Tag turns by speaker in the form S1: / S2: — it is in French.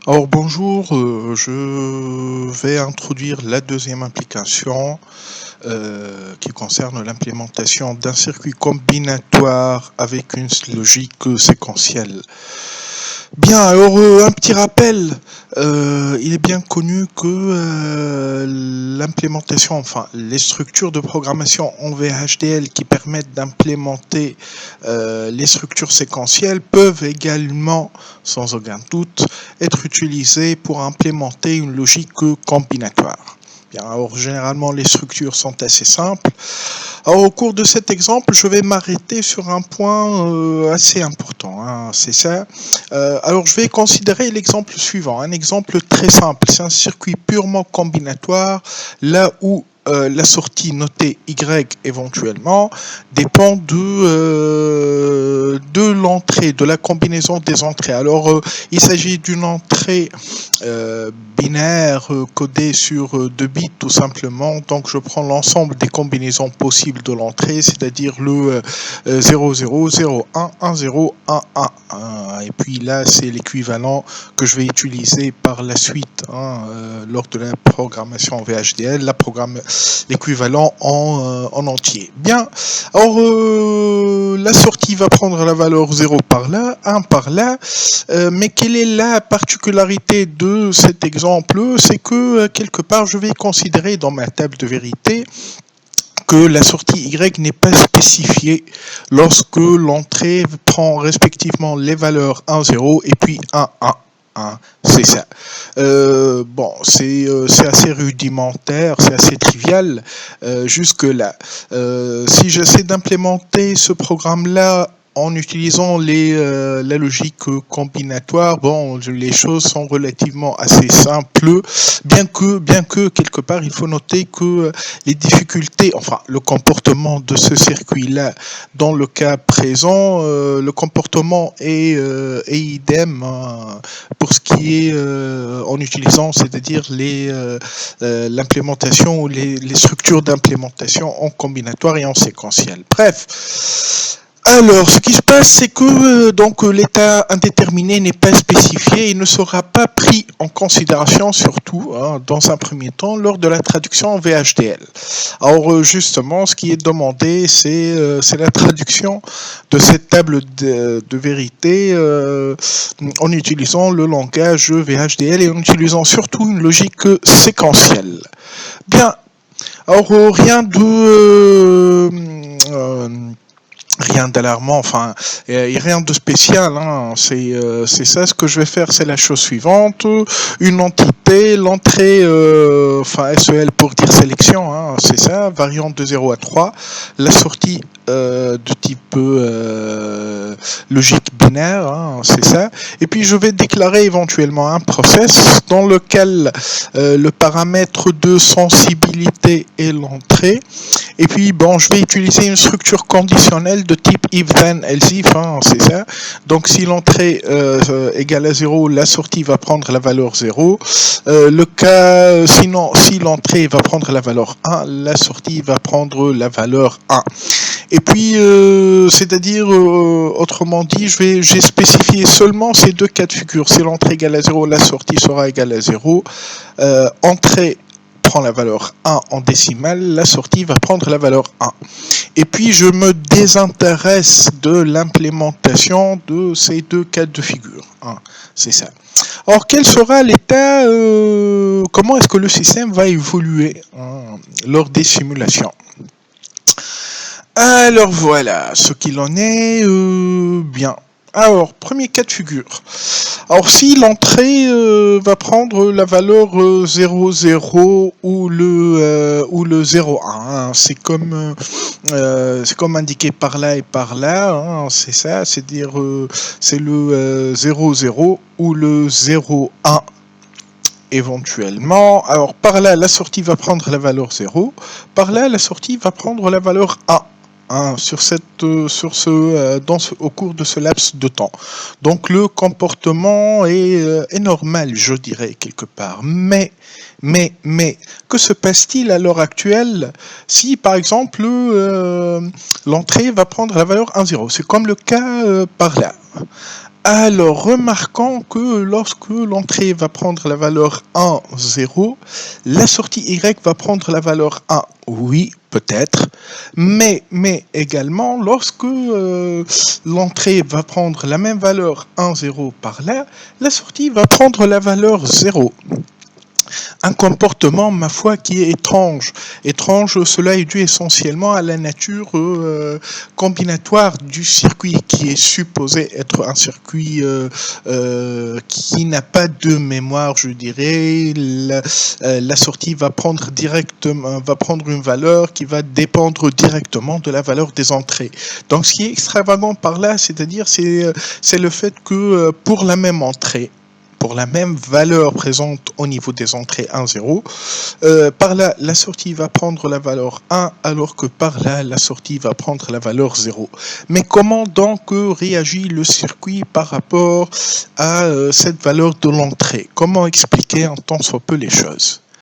S1: Alors bonjour, je vais introduire la deuxième application qui concerne l'implémentation d'un circuit combinatoire avec une logique séquentielle. Bien, alors un petit rappel, il est bien connu que l'implémentation, enfin les structures de programmation en VHDL qui permettent d'implémenter les structures séquentielles peuvent également, sans aucun doute, être utilisées pour implémenter une logique combinatoire. Bien, alors généralement les structures sont assez simples. Alors au cours de cet exemple, je vais m'arrêter sur un point assez important, hein, c'est ça. Alors je vais considérer l'exemple suivant, un exemple très simple, c'est un circuit purement combinatoire, là où la sortie notée Y éventuellement dépend de l'entrée, de la combinaison des entrées. Alors il s'agit d'une entrée binaire codée sur 2 bits tout simplement, donc je prends l'ensemble des combinaisons possibles de l'entrée, c'est-à-dire le 0, 0, 0, 1, 1, 0, 1, 1, 1. Et puis là, c'est l'équivalent que je vais utiliser par la suite lors de la programmation VHDL, l'équivalent en entier. Bien, alors la sortie va prendre la valeur 0 par là, 1 par là, mais quelle est la particularité de cet exemple? C'est que quelque part, je vais considérer dans ma table de vérité que la sortie Y n'est pas spécifiée lorsque l'entrée prend respectivement les valeurs 1, 0 et puis 1, 1. C'est ça. Bon, c'est assez rudimentaire, c'est assez trivial jusque-là. Si j'essaie d'implémenter ce programme-là en utilisant la logique combinatoire, bon, les choses sont relativement assez simples, bien que quelque part, il faut noter que les difficultés, enfin, le comportement de ce circuit-là, dans le cas présent, le comportement est idem pour ce qui est en utilisant, c'est-à-dire l'implémentation ou les structures d'implémentation en combinatoire et en séquentiel. Bref. Alors, ce qui se passe, c'est que donc l'état indéterminé n'est pas spécifié et ne sera pas pris en considération, surtout dans un premier temps, lors de la traduction en VHDL. Alors justement, ce qui est demandé, c'est la traduction de cette table de vérité en utilisant le langage VHDL et en utilisant surtout une logique séquentielle. Bien, alors rien d'alarmant, enfin, rien de spécial, hein. C'est ça, ce que je vais faire, c'est la chose suivante, une entité, l'entrée, enfin SEL pour dire sélection, hein, c'est ça, variante de 0 à 3, la sortie de type logique binaire, hein, c'est ça, et puis je vais déclarer éventuellement un process dans lequel le paramètre de sensibilité est l'entrée, et puis bon, je vais utiliser une structure conditionnelle de type if then else if, hein, c'est ça. Donc si l'entrée égale à 0, la sortie va prendre la valeur 0. Le cas, sinon, si l'entrée va prendre la valeur 1, la sortie va prendre la valeur 1. Et puis, c'est-à-dire, autrement dit, j'ai spécifié seulement ces deux cas de figure. Si l'entrée égale à 0, la sortie sera égale à 0. Entrée prend la valeur 1 en décimale, la sortie va prendre la valeur 1. Et puis je me désintéresse de l'implémentation de ces deux cas de figure. C'est ça. Or, quel sera l'état, comment est-ce que le système va évoluer lors des simulations? Alors voilà, ce qu'il en est, bien. Alors, premier cas de figure. Alors, si l'entrée va prendre la valeur 0, 0 ou le 0, 1, c'est comme indiqué par là et par là, hein, c'est ça, c'est-à-dire c'est le 0, 0 ou le 0, 1 éventuellement. Alors, par là, la sortie va prendre la valeur 0, par là, la sortie va prendre la valeur 1. Au cours de ce laps de temps. Donc le comportement est normal, je dirais, quelque part. Mais, que se passe-t-il à l'heure actuelle si, par exemple, l'entrée va prendre la valeur 1,0? C'est comme le cas par là. Alors, remarquons que lorsque l'entrée va prendre la valeur 1, 0, la sortie Y va prendre la valeur 1. Oui, peut-être. Mais également, lorsque l'entrée va prendre la même valeur 1, 0 par là, la sortie va prendre la valeur 0. Un comportement, ma foi, qui est étrange. Étrange, cela est dû essentiellement à la nature combinatoire du circuit, qui est supposé être un circuit qui n'a pas de mémoire, je dirais. La sortie va prendre directement, va prendre une valeur qui va dépendre directement de la valeur des entrées. Donc, ce qui est extravagant par là, c'est-à-dire, c'est le fait que pour la même entrée, pour la même valeur présente au niveau des entrées 1, 0, par là, la sortie va prendre la valeur 1, alors que par là, la sortie va prendre la valeur 0. Mais comment donc réagit le circuit par rapport à cette valeur de l'entrée? Comment expliquer en tant soit peu les choses?